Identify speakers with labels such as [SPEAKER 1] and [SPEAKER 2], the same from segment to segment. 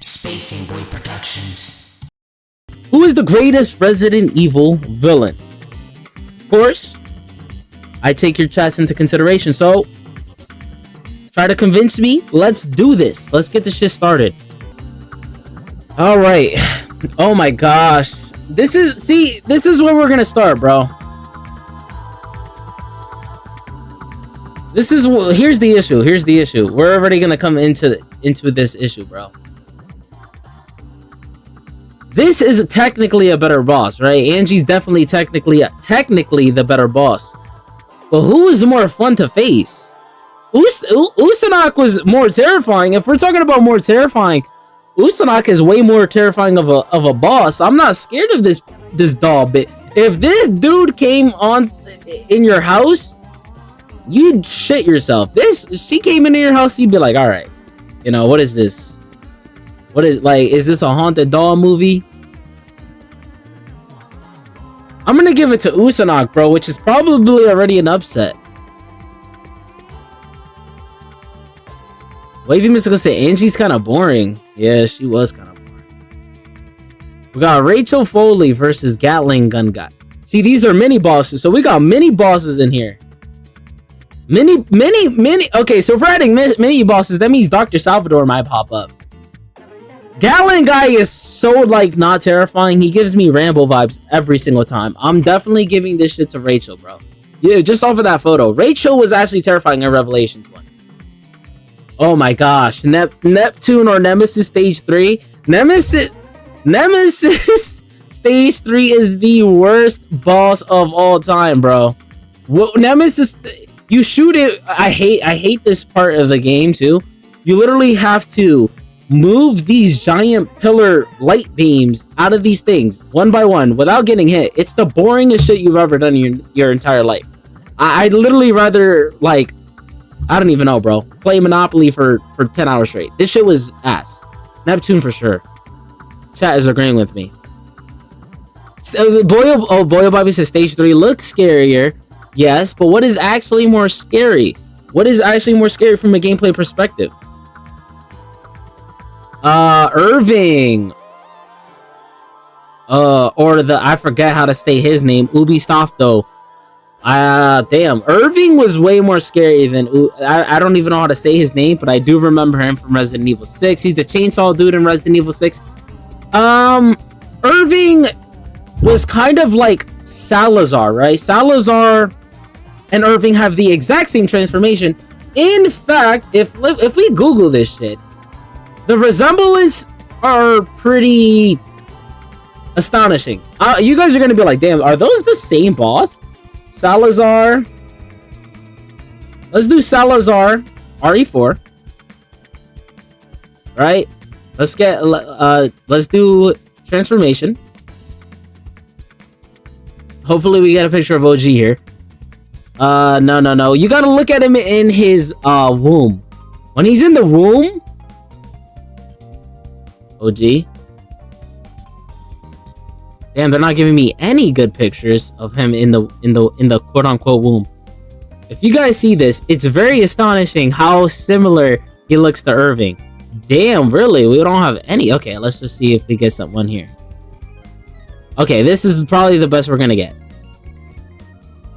[SPEAKER 1] SpaceSaintBoy Productions.
[SPEAKER 2] Who is the greatest Resident Evil villain? Of course, I take your chats into consideration, so try to convince me. Let's do this. Let's get this shit started. All right. Oh my gosh. This is where we're gonna start, bro. Here's the issue. We're already gonna come into this issue, bro. This is technically a better boss, right? Angie's definitely technically the better boss. But who is more fun to face? Usanok was more terrifying. If we're talking about more terrifying, Usanok is way more terrifying of a boss. I'm not scared of this doll, but if this dude came on in your house, you'd shit yourself. She came into your house, you'd be like, all right, you know, what is this? Is this a haunted doll movie? I'm gonna give it to Usanok, bro, which is probably already an upset. Wavy Mystical say Angie's kind of boring. Yeah, she was kind of boring. We got Rachel Foley versus Gatling Gun Guy. See, these are mini bosses, so we got mini bosses in here. Mini. Okay, so if we're adding mini bosses, that means Dr. Salvador might pop up. Gatling Guy is so, like, not terrifying. He gives me Rambo vibes every single time. I'm definitely giving this shit to Rachel, bro. Yeah, just off of that photo. Rachel was actually terrifying in Revelations 1. Oh my gosh. Neptune or Nemesis Stage 3? Nemesis Stage 3 is the worst boss of all time, bro. Nemesis, you shoot it. I hate this part of the game too. You literally have to move these giant pillar light beams out of these things one by one without getting hit. It's the boringest shit you've ever done in your entire life. I'd literally rather, like, I don't even know, bro, play Monopoly for 10 hours straight. This shit was ass. Neptune for sure. Chat is agreeing with me. Boyo Bobby says Stage 3 looks scarier. Yes, but what is actually more scary? What is actually more scary from a gameplay perspective? Irving. I forget how to say his name. Ubisoft though. Damn. Irving was way more scary than I don't even know how to say his name, but I do remember him from Resident Evil 6. He's the chainsaw dude in Resident Evil 6. Irving was kind of like Salazar, right? Salazar and Irving have the exact same transformation. In fact, if we Google this shit, the resemblance are pretty astonishing. You guys are gonna be like, damn, are those the same boss? Salazar. Let's do Salazar RE4. Right? Let's do transformation. Hopefully we get a picture of OG here. No. You gotta look at him in his womb. When he's in the womb, OG. Damn, they're not giving me any good pictures of him in the quote unquote womb. If you guys see this, it's very astonishing how similar he looks to Irving. Damn, really? We don't have any. Okay, let's just see if we get someone here. Okay, this is probably the best we're gonna get.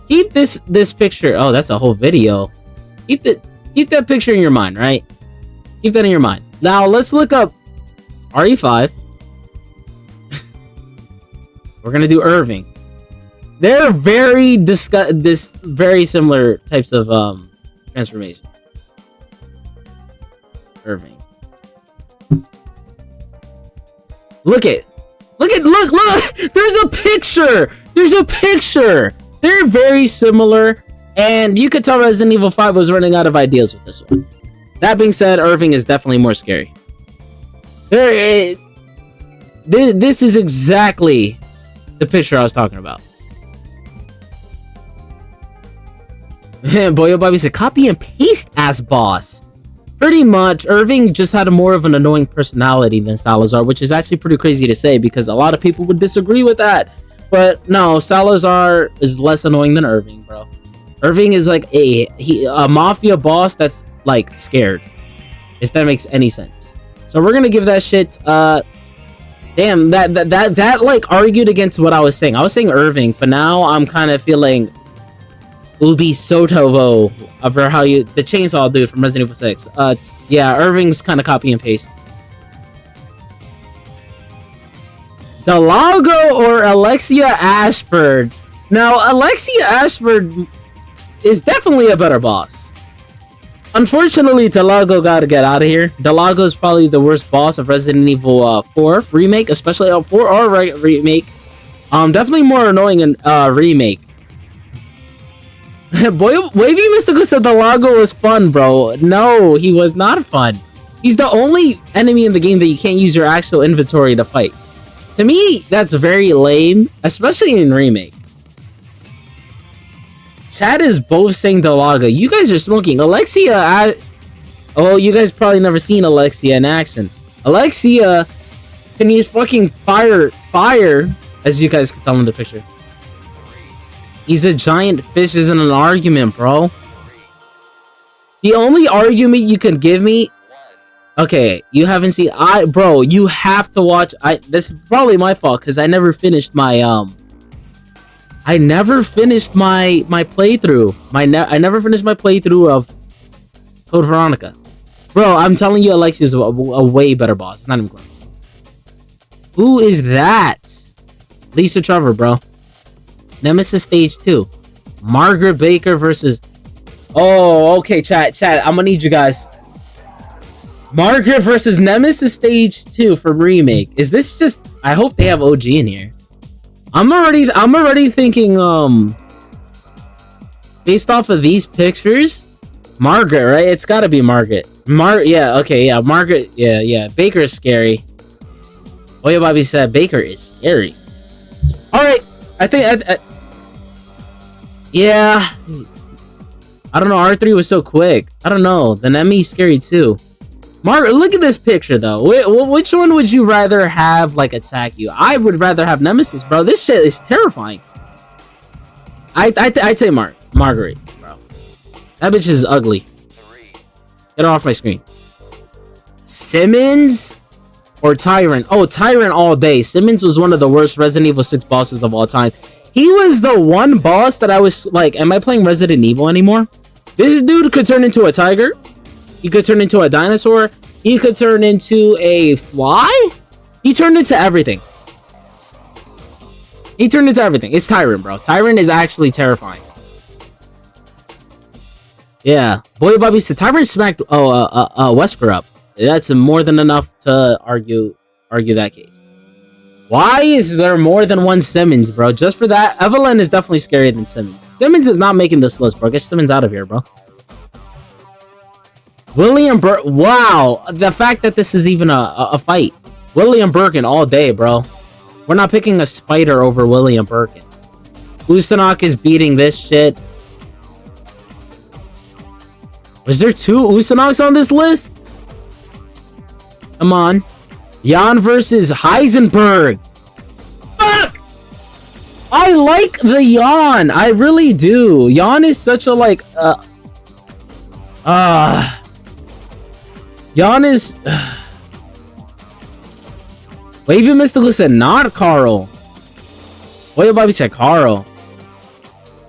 [SPEAKER 2] Keep this picture. Oh, that's a whole video. Keep that picture in your mind, right? Keep that in your mind. Now let's look up RE5. We're gonna do Irving. They're very very similar types of transformation. Irving. Look! There's a picture. They're very similar, and you could tell Resident Evil 5 was running out of ideas with this one. That being said, Irving is definitely more scary. This is exactly the picture I was talking about. Boyo Bobby said, copy and paste ass boss. Pretty much, Irving just had a more of an annoying personality than Salazar, which is actually pretty crazy to say because a lot of people would disagree with that. But no, Salazar is less annoying than Irving, bro. Irving is like a mafia boss that's like scared, if that makes any sense. So we're gonna give that shit. Damn, that like argued against what I was saying. I was saying Irving, but now I'm kind of feeling Ubi Sotovo about how the chainsaw dude from Resident Evil 6. Yeah, Irving's kind of copy and paste. Delago or Alexia Ashford? Now, Alexia Ashford is definitely a better boss. Unfortunately, Delago gotta get out of here. Delago is probably the worst boss of Resident Evil 4 Remake, especially 4 or Remake. Definitely more annoying in Remake. Wavy Mystical said Delago was fun, bro. No, he was not fun. He's the only enemy in the game that you can't use your actual inventory to fight. To me, that's very lame, especially in Remake. Chat is both saying Delago. You guys are smoking. Alexia, oh, you guys probably never seen Alexia in action. Alexia can use fucking fire, as you guys can tell in the picture. He's a giant fish isn't an argument, bro. The only argument you can give me... Okay, you haven't seen... Bro, you have to watch... This is probably my fault, because I never finished my, I never finished my playthrough. I never finished my playthrough of Code Veronica. Bro, I'm telling you, Alexia's a way better boss. It's not even close. Who is that? Lisa Trevor, bro. Nemesis Stage 2. Margaret Baker versus... Oh, okay, chat. I'm gonna need you guys. Margaret versus Nemesis Stage 2 for Remake. Is this just... I hope they have OG in here. I'm already thinking, based off of these pictures, Margaret, right? It's gotta be Margaret. Yeah, okay, yeah, Margaret, yeah. Baker is scary. Oya Bobby said Baker is scary. Alright, I think, yeah. I don't know, R3 was so quick. I don't know, the Nemi's scary too. Margaret, look at this picture though. Which one would you rather have like attack you? I would rather have Nemesis, bro. This shit is terrifying. I'd say Margaret, bro. That bitch is ugly. Get her off my screen. Simmons or Tyrant? Oh, Tyrant all day. Simmons was one of the worst Resident Evil 6 bosses of all time. He was the one boss that I was like, am I playing Resident Evil anymore? This dude could turn into a tiger. He could turn into a dinosaur. He could turn into a fly. He turned into everything. It's Tyrant, bro. Tyrant is actually terrifying. Yeah. Boy Bobby said Tyrant smacked Wesker up. That's more than enough to argue that case. Why is there more than one Simmons, bro? Just for that, Evelyn is definitely scarier than Simmons. Simmons is not making this list, bro. Get Simmons out of here, bro. William Birkin. Wow, the fact that this is even a fight. William Birkin all day, bro. We're not picking a spider over William Birkin. Usanok is beating this shit. Was there 2 Usanoks on this list? Come on. Jan versus Heisenberg. Fuck! I like the Jan. I really do. Jan is such a like Jan is Wavy Mystical said not Carl. Oya Bobby said Carl.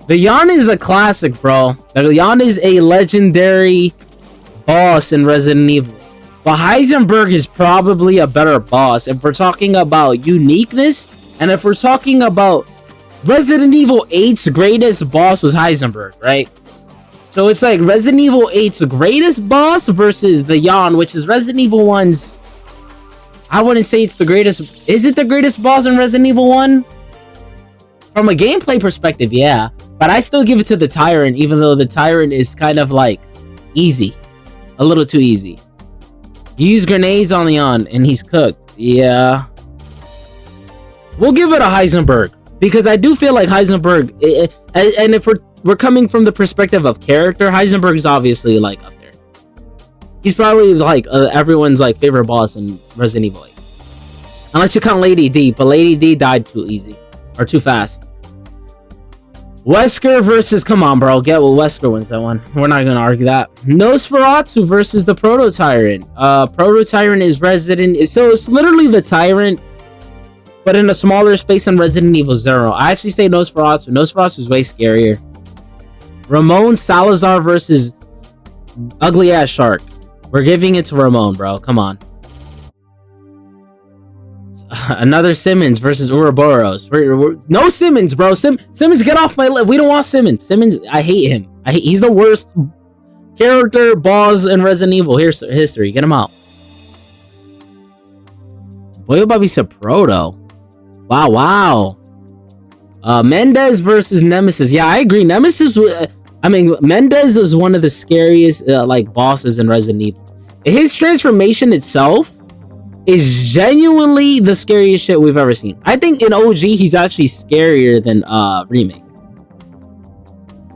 [SPEAKER 2] The Jan is a classic, bro. The Jan is a legendary boss in Resident Evil. But Heisenberg is probably a better boss if we're talking about uniqueness, and if we're talking about Resident Evil 8's greatest boss was Heisenberg, right? So it's like Resident Evil 8's greatest boss versus the Jan, which is Resident Evil 1's... I wouldn't say it's the greatest... Is it the greatest boss in Resident Evil 1? From a gameplay perspective, yeah. But I still give it to the Tyrant, even though the Tyrant is kind of like easy. A little too easy. You use grenades on Leon and he's cooked. Yeah. We'll give it a Heisenberg. Because I do feel like Heisenberg... and if we're coming from the perspective of character, Heisenberg is obviously like up there. He's probably like everyone's like favorite boss in Resident Evil 8. Unless you count Lady D, but Lady D died too easy. Or too fast. Wesker versus, come on, bro. Get what Wesker wins that one. We're not gonna argue that. Nosferatu versus the Proto-Tyrant. Proto-Tyrant is Resident, so it's literally the Tyrant, but in a smaller space than Resident Evil 0. I actually say Nosferatu. Nosferatu is way scarier. Ramon Salazar versus Ugly Ass Shark. We're giving it to Ramon, bro. Come on. Another Simmons versus Ouroboros. No Simmons, bro. Simmons, get off my list. We don't want Simmons. Simmons, I hate him. He's the worst character boss in Resident Evil history. Get him out. Boy, Bobby Proto. Wow. Mendez versus Nemesis. Yeah, I agree. Nemesis. Mendez is one of the scariest bosses in Resident Evil. His transformation itself is genuinely the scariest shit we've ever seen. I think in OG he's actually scarier than remake.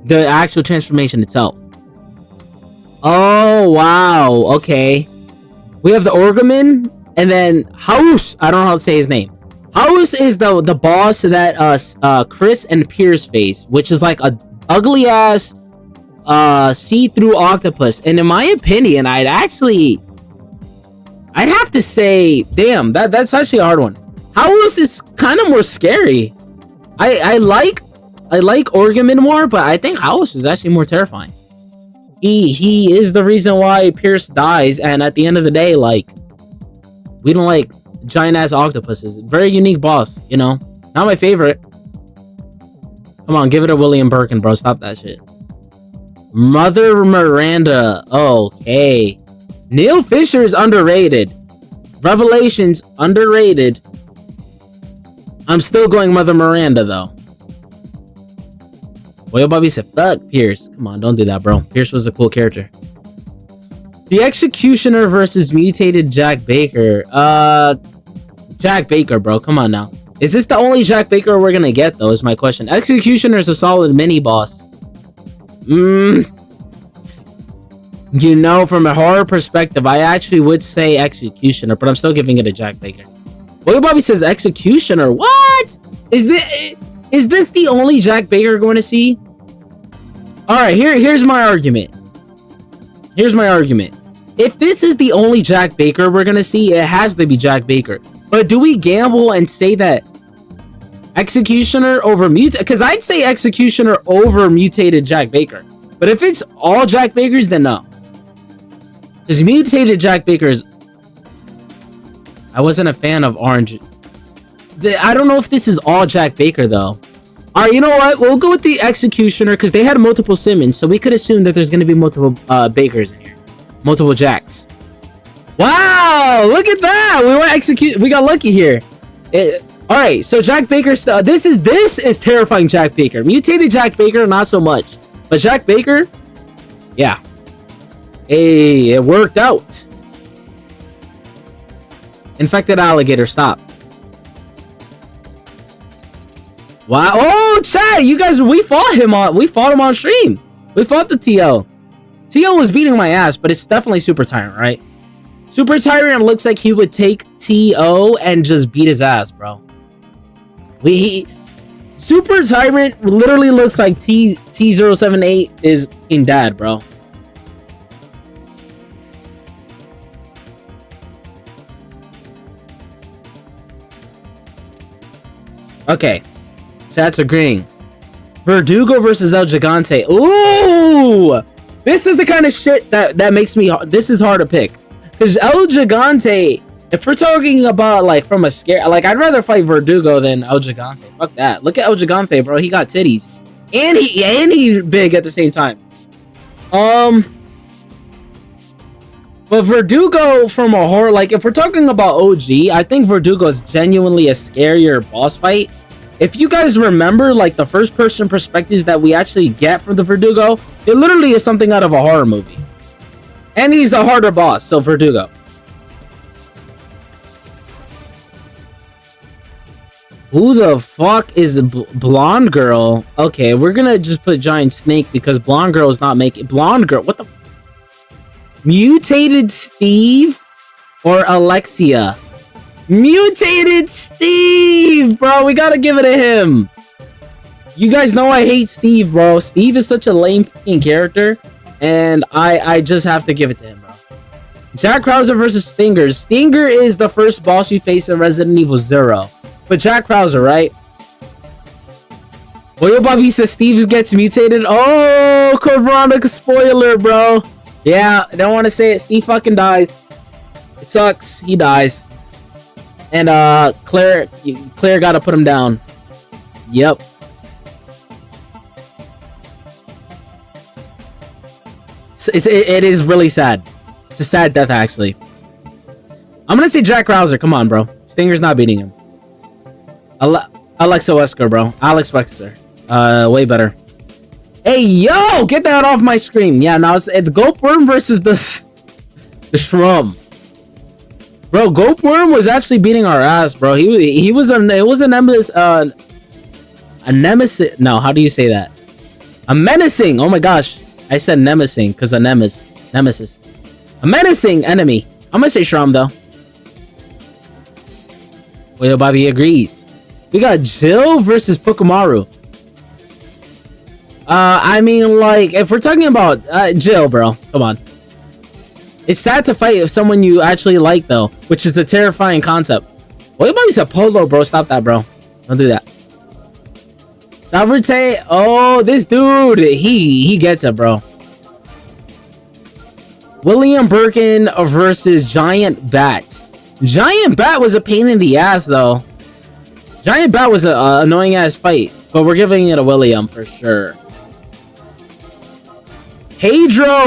[SPEAKER 2] The actual transformation itself. Oh wow, okay. We have the Orgaman and then House. I don't know how to say his name. House is the boss that Chris and Pierce face, which is like a ugly ass see-through octopus. And in my opinion, I'd have to say, damn, that's actually a hard one. House is kind of more scary. I like Orgaman more, but I think House is actually more terrifying. He is the reason why Pierce dies, and at the end of the day, like, we don't like giant ass octopuses. Very unique boss, you know. Not my favorite. Come on, give it a William Birkin, bro. Stop that shit. Mother Miranda. Okay. Neil Fisher is underrated. Revelations, underrated. I'm still going Mother Miranda, though. Well, Bobby said, fuck Pierce. Come on, don't do that, bro. Pierce was a cool character. The Executioner versus mutated Jack Baker. Jack Baker, bro. Come on now. Is this the only Jack Baker we're gonna get, though, is my question. Executioner is a solid mini-boss. You know, from a horror perspective, I actually would say Executioner, but I'm still giving it a Jack Baker. Boy Bobby says Executioner. What? Is this the only Jack Baker we're going to see? Alright, here's my argument. Here's my argument. If this is the only Jack Baker we're going to see, it has to be Jack Baker. But do we gamble and say that Executioner over mutated? Because I'd say Executioner over mutated Jack Baker. But if it's all Jack Bakers, then no. Because mutated Jack Bakers, I wasn't a fan of Orange. I don't know if this is all Jack Baker, though. Alright, you know what? We'll go with the Executioner, because they had multiple Simmons, so we could assume that there's going to be multiple Bakers in here. Multiple Jacks. Wow! Look at that! We got lucky here. Alright, so Jack Baker, this is terrifying Jack Baker. Mutated Jack Baker, not so much. But Jack Baker, yeah. Hey, it worked out. Infected alligator, stop. Wow. Oh, chat, you guys, we fought him on stream. We fought the TL. TL was beating my ass, but it's definitely Super Tyrant, right? Super Tyrant looks like he would take TO and just beat his ass, bro. Super Tyrant literally looks like T078 is in dad, bro. Okay. Chat's agreeing. Verdugo versus El Gigante. Ooh! This is the kind of shit that makes me... This is hard to pick. Because El Gigante... If we're talking about, like, from a scare... Like, I'd rather fight Verdugo than El Gigante. Fuck that. Look at El Gigante, bro. He got titties. And he's big at the same time. But Verdugo from a horror... Like, if we're talking about OG, I think Verdugo is genuinely a scarier boss fight. If you guys remember, like, the first-person perspectives that we actually get from the Verdugo, it literally is something out of a horror movie. And he's a harder boss, so Verdugo. Who the fuck is the blonde girl? Okay, we're gonna just put Giant Snake because blonde girl is not making... Blonde girl, what the... Mutated Steve or Alexia? Mutated Steve, bro. We gotta give it to him. You guys know I hate Steve, bro. Steve is such a lame fucking character, and I just have to give it to him, bro. Jack Krauser versus Stinger. Stinger is the first boss you face in Resident Evil 0. But Jack Krauser, right? Oyo Bobby says Steve gets mutated. Oh, Code Veronica spoiler, bro. Yeah, I don't want to say it. Steve fucking dies. It sucks. He dies. And Claire gotta put him down. Yep. It is really sad. It's a sad death, actually. I'm gonna say Jack Krauser. Come on, bro. Stinger's not beating him. Alexa Wesker, bro. Alex Wesker. Way better. Hey, yo! Get that off my screen. Yeah, now it's the Goatworm versus the Shrum. Bro, Goatworm was actually beating our ass, bro. It was a nemesis. A nemesis. No, how do you say that? A menacing. Oh my gosh, I said nemesing because a nemesis. A menacing enemy. I'm gonna say Shrum though. Well, Bobby agrees. We got Jill versus Pokemaru. I mean, like, if we're talking about Jill, bro, come on. It's sad to fight with someone you actually like, though, which is a terrifying concept. Well, Bobby's a Polo, bro. Stop that, bro. Don't do that. Salverte. Oh, this dude, he gets it, bro. William Birkin versus Giant Bat. Giant Bat was a pain in the ass, though. Giant Bat was an annoying ass fight, but we're giving it a William for sure. Pedro's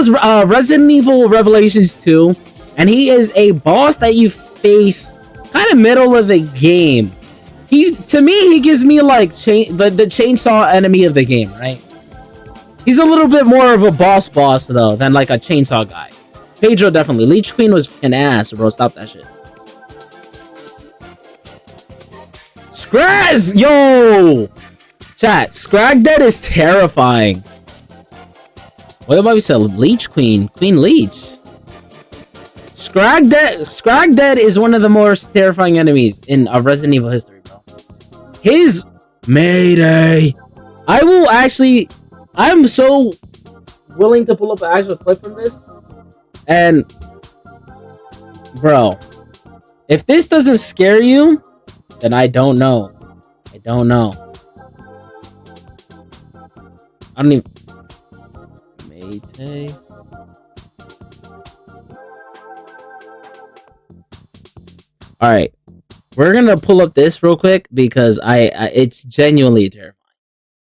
[SPEAKER 2] Resident Evil Revelations 2, and he is a boss that you face kind of middle of the game. To me, he gives me like the chainsaw enemy of the game, right? He's a little bit more of a boss though than like a chainsaw guy. Pedro definitely. Leech Queen was an ass, bro. Stop that shit. Scraz! Yo! Chat, Scrag Dead is terrifying. What about we said Leech Queen? Queen Leech. Scrag Dead is one of the most terrifying enemies in Resident Evil history, bro. His Mayday. I'm so willing to pull up an actual clip from this. And bro, if this doesn't scare you, then I don't know. I don't even... Mayday. Alright. We're gonna pull up this real quick because it's genuinely terrifying.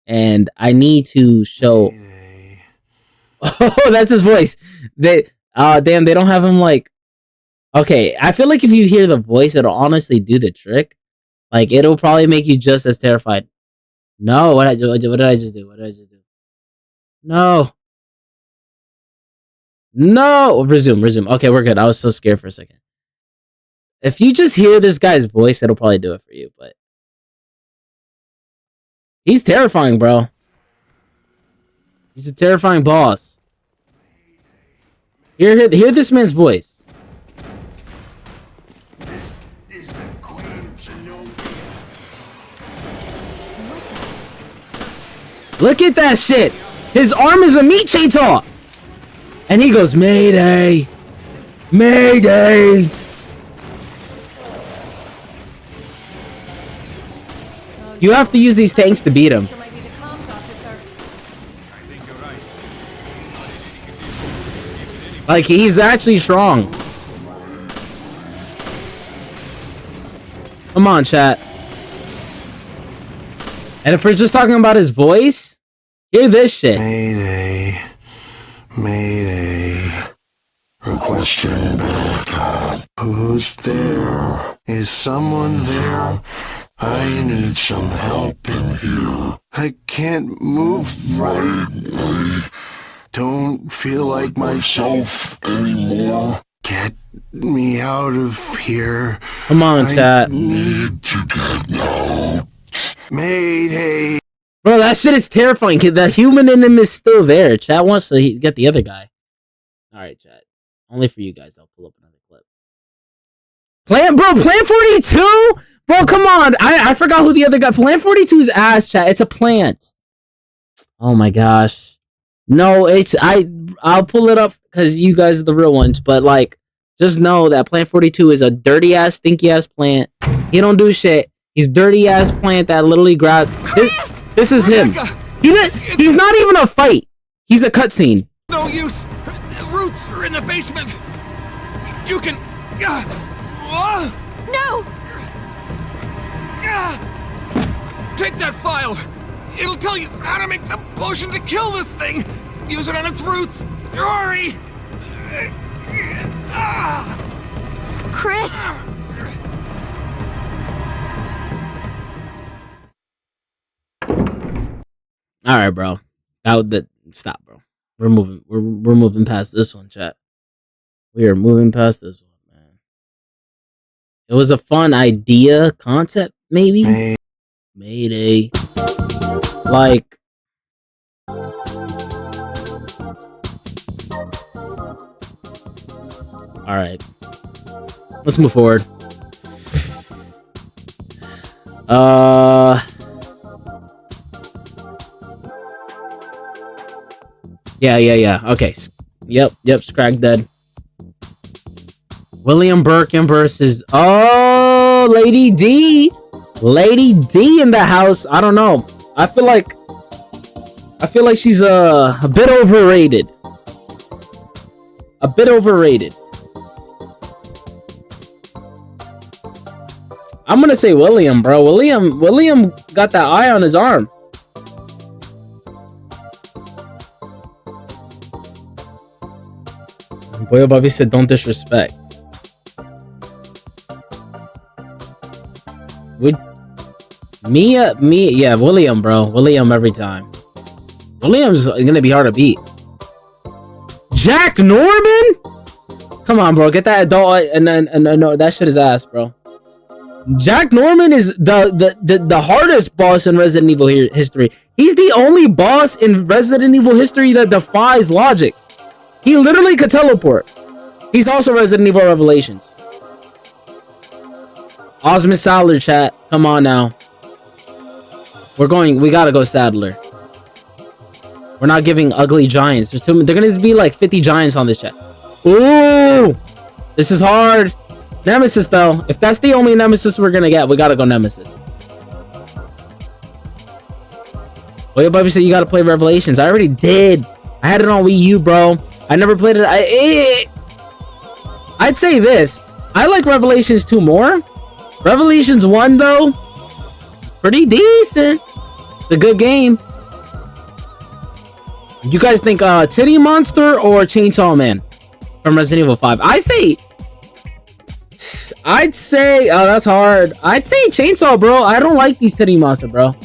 [SPEAKER 2] And I need to show... Oh, that's his voice. Damn, they don't have him like... Okay, I feel like if you hear the voice, it'll honestly do the trick. Like, it'll probably make you just as terrified. No, what did I just do? No. Resume. Okay, we're good. I was so scared for a second. If you just hear this guy's voice, it'll probably do it for you, but... He's terrifying, bro. He's a terrifying boss. Hear this man's voice.
[SPEAKER 3] This is the Queen Zenobia.
[SPEAKER 2] Look at that shit. His arm is a meat chainsaw. And he goes, Mayday. Mayday. You have to use these tanks to beat him. Like, he's actually strong. Come on, chat. And if we're just talking about his voice, hear this shit.
[SPEAKER 3] Mayday. Requesting backup. Who's there? Is someone there? I need some help in here. I can't move right. I don't feel like myself anymore. Get me out of here.
[SPEAKER 2] Come on, chat.
[SPEAKER 3] I need to get out. Mayday.
[SPEAKER 2] Bro, that shit is terrifying. The human in him is still there. Chat wants to get the other guy. Alright, chat. Only for you guys. I'll pull up another clip. Plan 42? Bro, come on. I forgot who the other guy. Plant 42's ass, chat. It's a plant. Oh my gosh. No, I'll pull it up because you guys are the real ones. But like, just know that Plant 42 is a dirty ass, stinky ass plant. He don't do shit. He's dirty ass plant that literally grabbed. This is him. He's not even a fight. He's a cutscene.
[SPEAKER 4] No use. The roots are in the basement. You can.
[SPEAKER 5] No!
[SPEAKER 4] Take that file. It'll tell you how to make the potion to kill this thing. Use it on its roots. Hurry!
[SPEAKER 5] Chris!
[SPEAKER 2] All right, bro. Stop, bro. We're moving past this one, chat. We are moving past this one, man. It was a fun idea, concept, maybe. Mayday. Like. All right. Let's move forward. Yeah. Okay. Yep. Scrag dead. William Birkin versus Lady D. Lady D in the house. I don't know. I feel like she's a bit overrated. A bit overrated. I'm gonna say William, bro. William got that eye on his arm. Boy Bobby said, "Don't disrespect." Yeah, William, bro. William every time. William's gonna be hard to beat. Jack Norman? Come on, bro. Get that adult and no, that shit is ass, bro. Jack Norman is the hardest boss in Resident Evil history. He's the only boss in Resident Evil history that defies logic. He literally could teleport. He's also Resident Evil Revelations. Osmond Sadler, chat. Come on now. We gotta go Sadler. We're not giving ugly giants. There's they're gonna be like 50 giants on this chat. Ooh! This is hard. Nemesis, though. If that's the only Nemesis we're gonna get, we gotta go Nemesis. Well, your baby said you gotta play Revelations. I already did. I had it on Wii U, bro. I never played it. I'd say this. I like Revelations 2 more. Revelations 1, though, pretty decent. It's a good game. You guys think Titty Monster or Chainsaw Man from Resident Evil 5? I'd say, oh, that's hard. I'd say Chainsaw, bro. I don't like these Titty Monster, bro.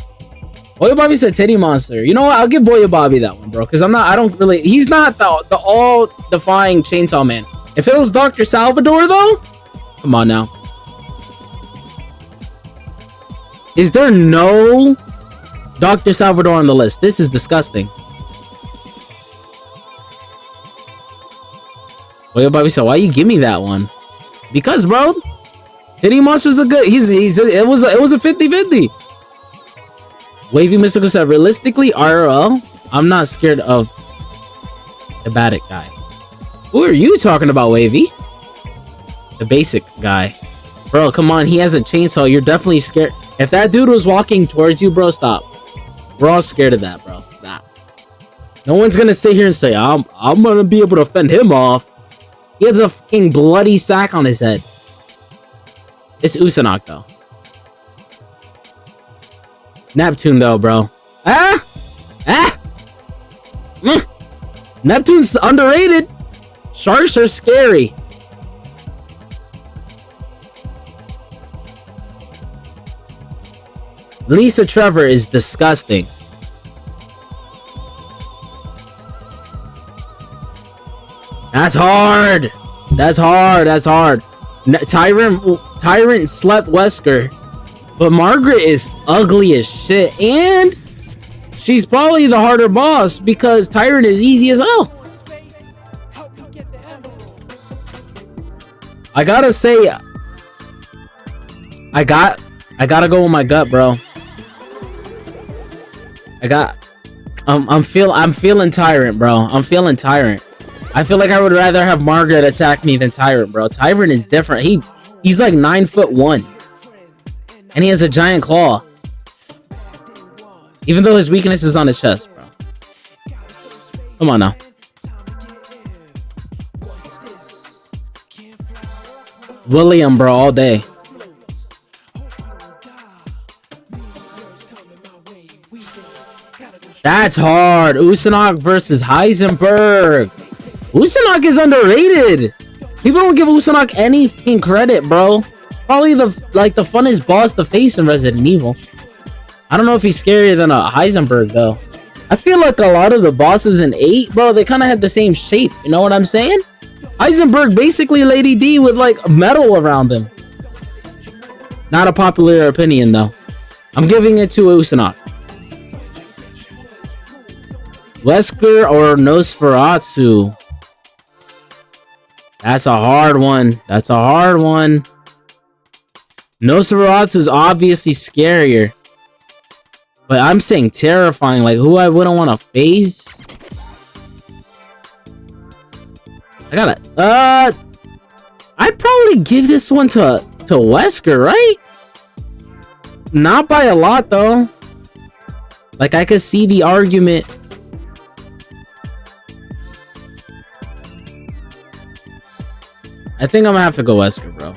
[SPEAKER 2] Boya Bobby said Titty Monster. You know what? I'll give Boya Bobby that one, bro. Because he's not the all-defying Chainsaw Man. If it was Dr. Salvador, though, come on now. Is there no Dr. Salvador on the list? This is disgusting. Boya Bobby said, why you give me that one? Because, bro, Titty Monster's a good. It was a 50-50. Wavy Mystical said, realistically, RL, I'm not scared of the Baddick guy. Who are you talking about, Wavy? The basic guy. Bro, come on. He has a chainsaw. You're definitely scared. If that dude was walking towards you, bro, stop. We're all scared of that, bro. Stop. No one's gonna sit here and say, I'm gonna be able to fend him off. He has a fucking bloody sack on his head. It's Usanok, though. Neptune, though, bro. Neptune's underrated. Sharks are scary. Lisa Trevor is disgusting. That's hard. That's hard. Tyrant slept Wesker. But Margaret is ugly as shit. And she's probably the harder boss because Tyrant is easy as hell. I gotta say, I gotta go with my gut, bro. I'm feeling Tyrant, bro. I'm feeling Tyrant. I feel like I would rather have Margaret attack me than Tyrant, bro. Tyrant is different. He's like 9'1", and he has a giant claw. Even though his weakness is on his chest, bro. Come on now. William, bro, all day. That's hard. Usanok versus Heisenberg. Usanok is underrated. People don't give Usanok any fucking credit, bro. Probably the funnest boss to face in Resident Evil. I don't know if he's scarier than a Heisenberg though. I feel like a lot of the bosses in 8, bro, they kind of had the same shape. You know what I'm saying? Heisenberg basically Lady D with like metal around him. Not a popular opinion though. I'm giving it to Usanok. Wesker or Nosferatu? That's a hard one. That's a hard one. Nosferatu is obviously scarier. But I'm saying terrifying. Like, who I wouldn't want to face? I gotta... I'd probably give this one to Wesker, right? Not by a lot, though. Like, I could see the argument... I think I'm gonna have to go Wesker, bro.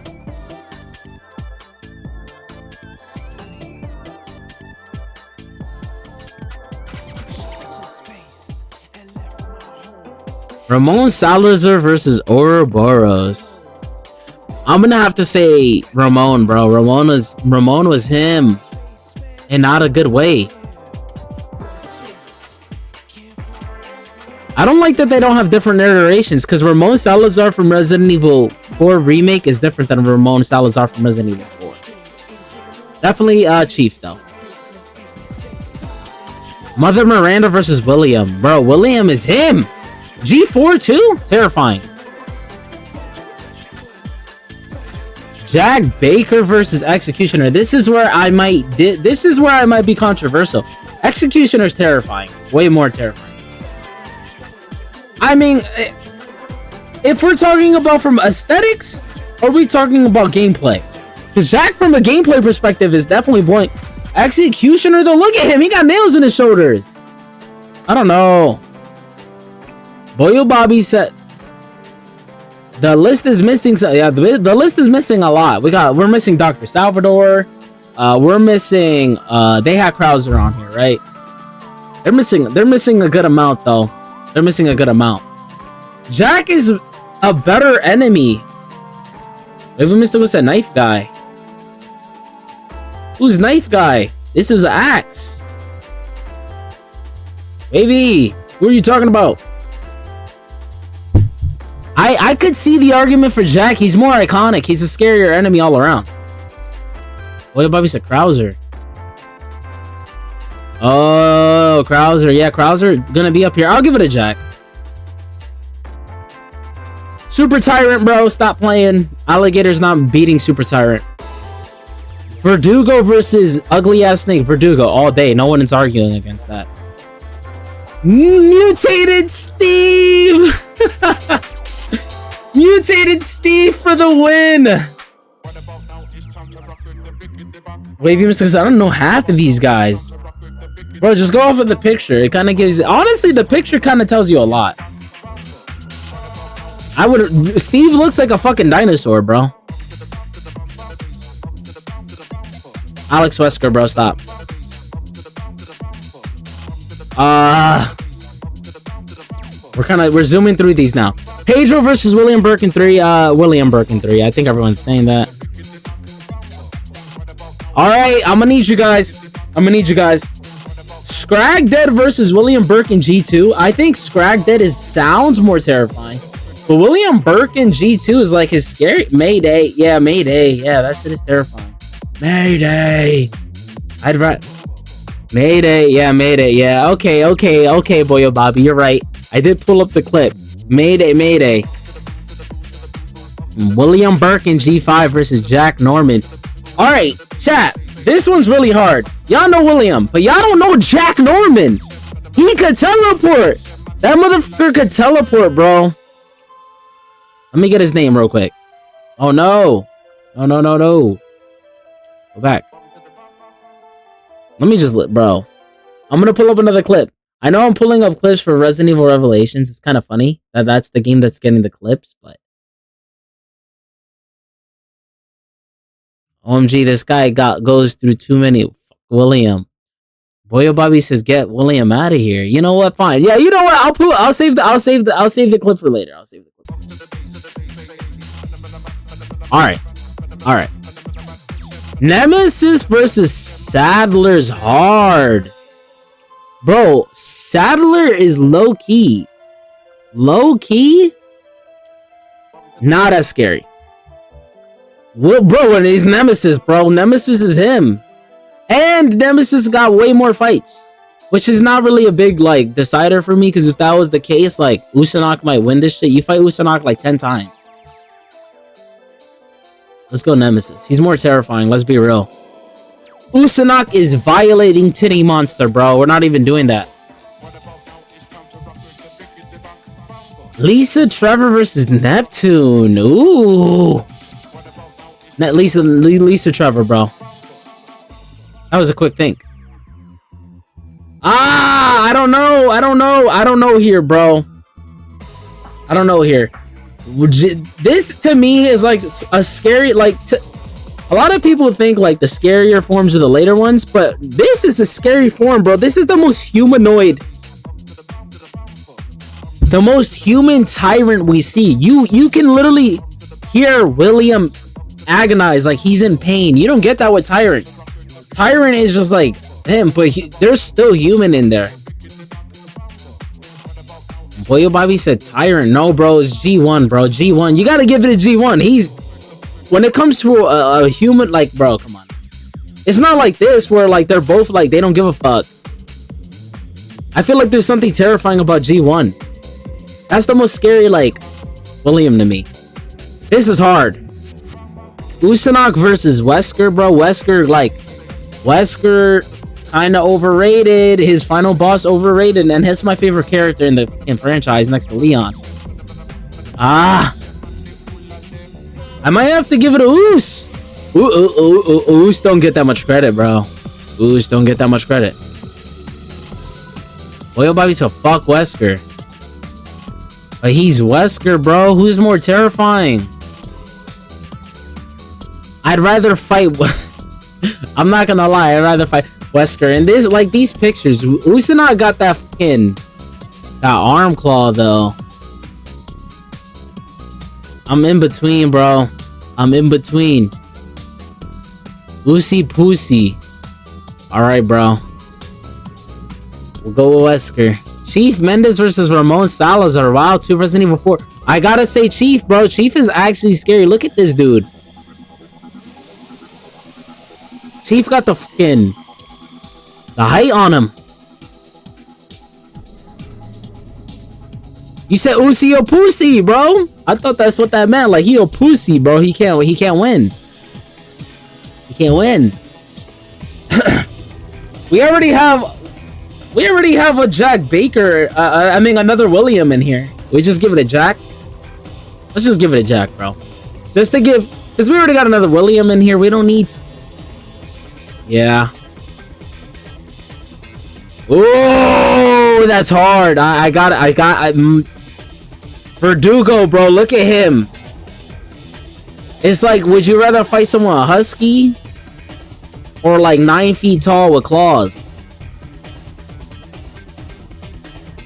[SPEAKER 2] Ramon Salazar versus Ouroboros. I'm gonna have to say Ramon, bro. Ramon was him, and not a good way. I don't like that they don't have different narrations, because Ramon Salazar from Resident Evil 4 Remake is different than Ramon Salazar from Resident Evil 4. Definitely Chief, though. Mother Miranda versus William. Bro, William is him! G4 too? Terrifying. Jack Baker versus Executioner. This is where I might be controversial. Executioner's terrifying. Way more terrifying. I mean, if we're talking about from aesthetics, or are we talking about gameplay? Because Jack, from a gameplay perspective, is definitely blank. Executioner, though, look at him. He got nails in his shoulders. I don't know. Boyo Bobby said the list is missing. So yeah, the list is missing a lot. We're missing Dr. Salvador. We're missing. They had Krauser on here, right? They're missing a good amount, though. They're missing a good amount. Jack is a better enemy. Maybe Mr. What's that knife guy? Who's knife guy? This is Axe. Baby, who are you talking about? I could see the argument for Jack. He's more iconic. He's a scarier enemy all around. What Bobby said? Krauser. Oh, Krauser. Yeah, Krauser gonna be up here. I'll give it a Jack. Super Tyrant, bro. Stop playing. Alligator's not beating Super Tyrant. Verdugo versus ugly ass snake. Verdugo all day. No one is arguing against that. Mutated Steve. Mutated Steve for the win. Wavy Mr. I don't know half of these guys. Bro, just go off of the picture. It kind of gives... Honestly, the picture kind of tells you a lot. Steve looks like a fucking dinosaur, bro. Alex Wesker, bro, stop. We're zooming through these now. Pedro versus William Birkin 3. William Birkin 3. I think everyone's saying that. Alright, I'm gonna need you guys. Scrag Dead versus William Birkin G2. I think Scrag Dead sounds more terrifying. But William Birkin G2 is like his scary. Mayday. Yeah, Mayday. Yeah, that shit is terrifying. Mayday. Mayday. Yeah, Mayday. Yeah. Okay, Boyo Bobby. You're right. I did pull up the clip. Mayday. William Birkin G5 versus Jack Norman. Alright, chat. This one's really hard. Y'all know William, but y'all don't know Jack Norman. He could teleport. That motherfucker could teleport, bro. Let me get his name real quick. Oh no. No. Go back. Let me just bro. I'm gonna pull up another clip. I know I'm pulling up clips for Resident Evil Revelations. It's kind of funny that that's the game that's getting the clips, but OMG, this guy goes through too many. William. Boyo Bobby says, "Get William out of here." You know what? Fine. Yeah, you know what? I'll save the clip for later. I'll save the clip. All right. Nemesis versus Sadler's hard. Bro, Sadler is low key. Not as scary. Well, bro, and he's Nemesis, bro. Nemesis is him. And Nemesis got way more fights. Which is not really a big, like, decider for me. Because if that was the case, like, Usanok might win this shit. You fight Usanok, like, 10 times. Let's go Nemesis. He's more terrifying. Let's be real. Usanok is violating Titty Monster, bro. We're not even doing that. Lisa Trevor versus Neptune. Ooh. Lisa Trevor, bro. That was a quick think. I don't know here, bro. I don't know here. This to me is like a scary, like, a lot of people think like the scarier forms are the later ones, but this is a scary form, bro. This is the most humanoid, the most human tyrant we see. You can literally hear William agonize, like he's in pain. You don't get that with Tyrant. Tyrant is just like him, but there's still human in there. Boyo Bobby said Tyrant. No, bro, it's G1, bro. G1. You gotta give it a G1. He's, when it comes to a human, like, bro, come on. It's not like this where like they're both like they don't give a fuck. I feel like there's something terrifying about G1. That's the most scary, like, William to me. This is hard. Usanok versus Wesker, bro. Wesker kind of overrated. His final boss overrated, and he's my favorite character in the franchise next to Leon. I might have to give it a Oos. Oos don't get that much credit, bro. Oos don't get that much credit. Boyo Bobby so fuck Wesker. But he's Wesker, bro. Who's more terrifying? I'd rather fight. I'm not gonna lie. I'd rather fight Wesker. And this, like, these pictures, Usanok got that arm claw though. I'm in between, bro. I'm in between. Lucy Pussy. Alright, bro. We'll go with Wesker. Chief Mendes versus Ramon Salazar. Wow, 2 Resident Evil 4. I gotta say Chief, bro. Chief is actually scary. Look at this dude. Chief got the height on him. You said Uzi or Pussy, bro. I thought that's what that meant. Like, he a pussy, bro. He can't win. He can't win. We already have a Jack Baker. I mean, another William in here. We just give it a Jack. Let's just give it a Jack, bro. Just to give, because we already got another William in here. We don't need. Yeah. Oh, that's hard. I got it. Verdugo, bro. Look at him. It's like, would you rather fight someone husky or like 9 feet tall with claws?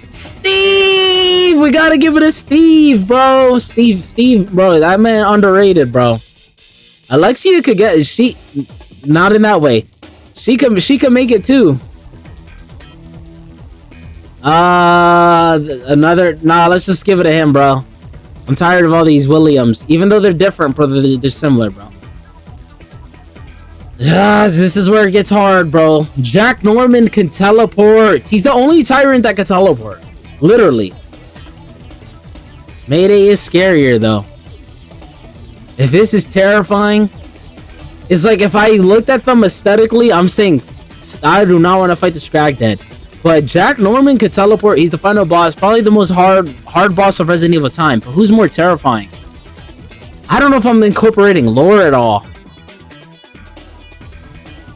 [SPEAKER 2] Steve, we gotta give it a Steve, bro. Steve, bro. That man underrated, bro. Alexia could get not in that way. She could make it too. Let's just give it to him, bro. I'm tired of all these Williams. Even though they're different, bro, they're similar, bro. This is where it gets hard, bro. Jack Norman can teleport. He's the only tyrant that can teleport. Literally. Mayday is scarier, though. If this is terrifying, It's like if I looked at them aesthetically, I'm saying I do not want to fight the Scrag Dead. But Jack Norman could teleport. He's the final boss. Probably the most hard boss of Resident Evil time. But who's more terrifying? I don't know if I'm incorporating lore at all.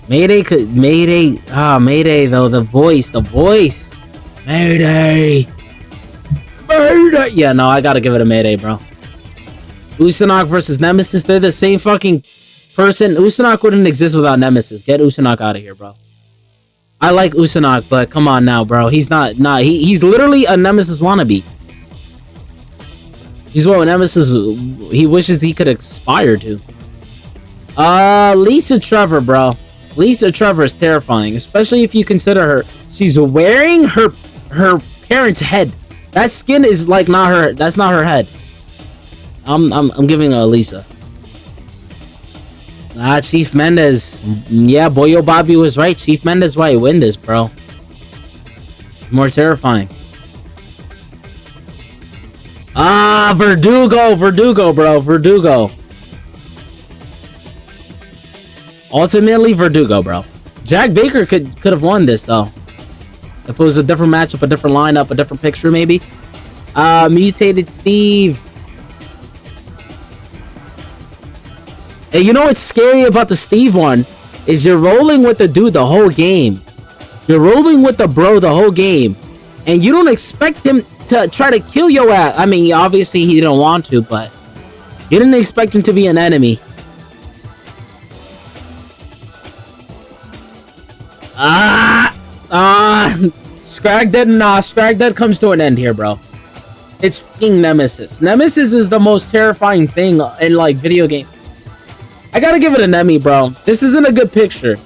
[SPEAKER 2] Mayday though, the voice. Mayday. Yeah, no, I gotta give it a Mayday, bro. Usanok versus Nemesis, they're the same fucking person. Usanok wouldn't exist without Nemesis. Get Usanok out of here, bro. I like Usanok, but come on now, bro. He's he's literally a Nemesis wannabe. He's what Nemesis he wishes he could aspire to. Lisa Trevor, bro. Lisa Trevor is terrifying, especially if you consider her. She's wearing her parents' head. That skin is like not her. That's not her head. I'm giving it a Lisa. Chief Mendez. Yeah, Boyo Bobby was right. Chief Mendez might win this, bro. More terrifying. Verdugo, bro. Verdugo. Ultimately, Verdugo, bro. Jack Baker could have won this, though. If it was a different matchup, a different lineup, a different picture, maybe. Mutated Steve. Hey, you know what's scary about the Steve one? Is you're rolling with the dude the whole game. You're rolling with the bro the whole game. And you don't expect him to try to kill your ass. I mean, obviously he didn't want to, but you didn't expect him to be an enemy. Scrag Dead, Scrag Dead comes to an end here, bro. It's fucking Nemesis. Nemesis is the most terrifying thing in, like, video game. I gotta give it a Nemi, bro. This isn't a good picture.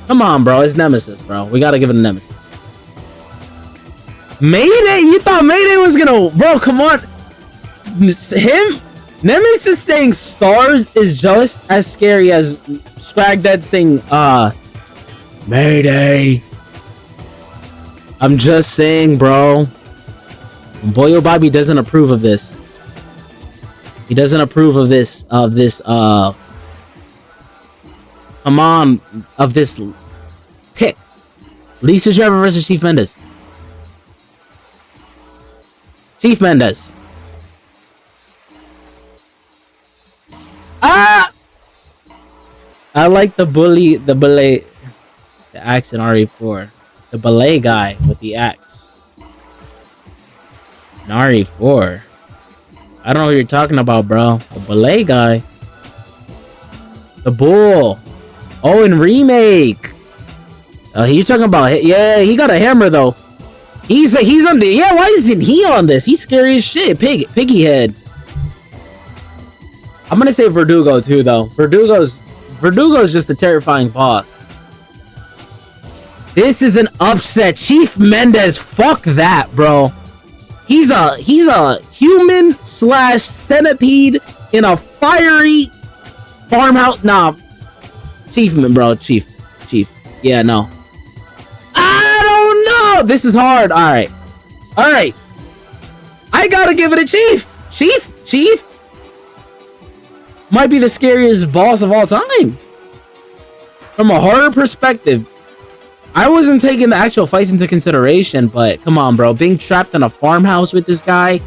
[SPEAKER 2] Come on, bro. It's Nemesis, bro. We gotta give it a Nemesis. Mayday? You thought Mayday was gonna... Bro, come on. Him? Nemesis saying stars is just as scary as Scrag Dead saying, Mayday. I'm just saying, bro. Boyo Bobby doesn't approve of this. He doesn't approve of this, come on, of this pick. Lisa Trevor versus Chief Mendez. Chief Mendez. I like the belay, the axe in RE4. The belay guy with the axe. In RE4. I don't know what you're talking about, bro. The belay guy. The bull. Oh, in remake. You talking about? Yeah, he got a hammer though. He's on the. Yeah, why isn't he on this? He's scary as shit. Piggy head. I'm gonna say Verdugo too, though. Verdugo's just a terrifying boss. This is an upset. Chief Mendez. Fuck that, bro. He's a human / centipede in a fiery farmhouse. Nah, Chief, bro. Chief. Yeah, no. I don't know. This is hard. All right. I gotta give it a Chief. Chief might be the scariest boss of all time. From a horror perspective, I wasn't taking the actual fights into consideration, but come on, bro. Being trapped in a farmhouse with this guy.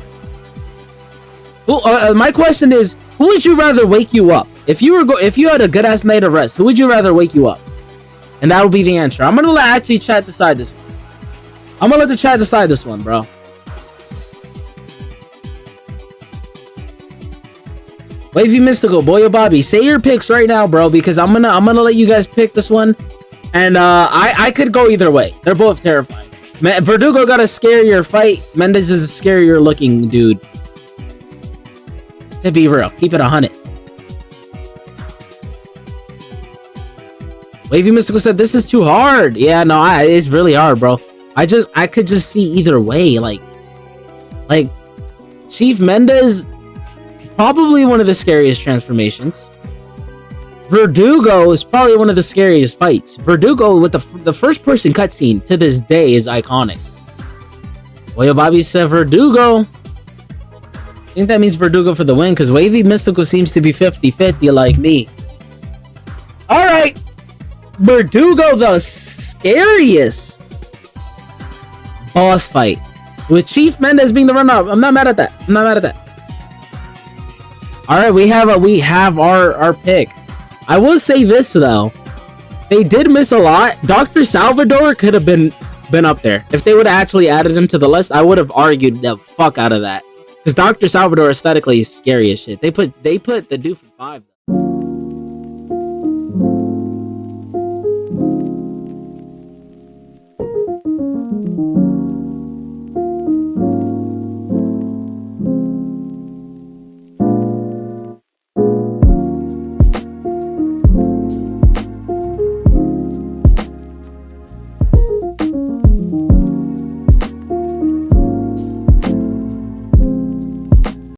[SPEAKER 2] My question is, who would you rather wake you up? If you had a good ass night of rest, who would you rather wake you up? And that would be the answer. I'm gonna let chat decide this one. I'm gonna let the chat decide this one, bro. Wavy Mystical, Boyo Bobby, say your picks right now, bro, because I'm gonna let you guys pick this one. And I could go either way. They're both terrifying. Verdugo got a scarier fight. Mendez is a scarier looking dude. To be real, keep it 100. Wavy Mystical said this is too hard. Yeah, no, it's really hard, bro. I could just see either way. Like Chief Mendez, probably one of the scariest transformations. Verdugo is probably one of the scariest fights. Verdugo with the first person cutscene to this day is iconic. Boyo Bobby said Verdugo. I think that means Verdugo for the win because Wavy Mystical seems to be 50-50 like me. All right, Verdugo, the scariest boss fight with Chief Mendez being the runner-up. I'm not mad at that. All right, we have our pick. I will say this though, they did miss a lot. Dr. Salvador could have been up there if they would have actually added him to the list. I would have argued the fuck out of that because Dr. Salvador aesthetically is scary as shit. They put the dude from 5.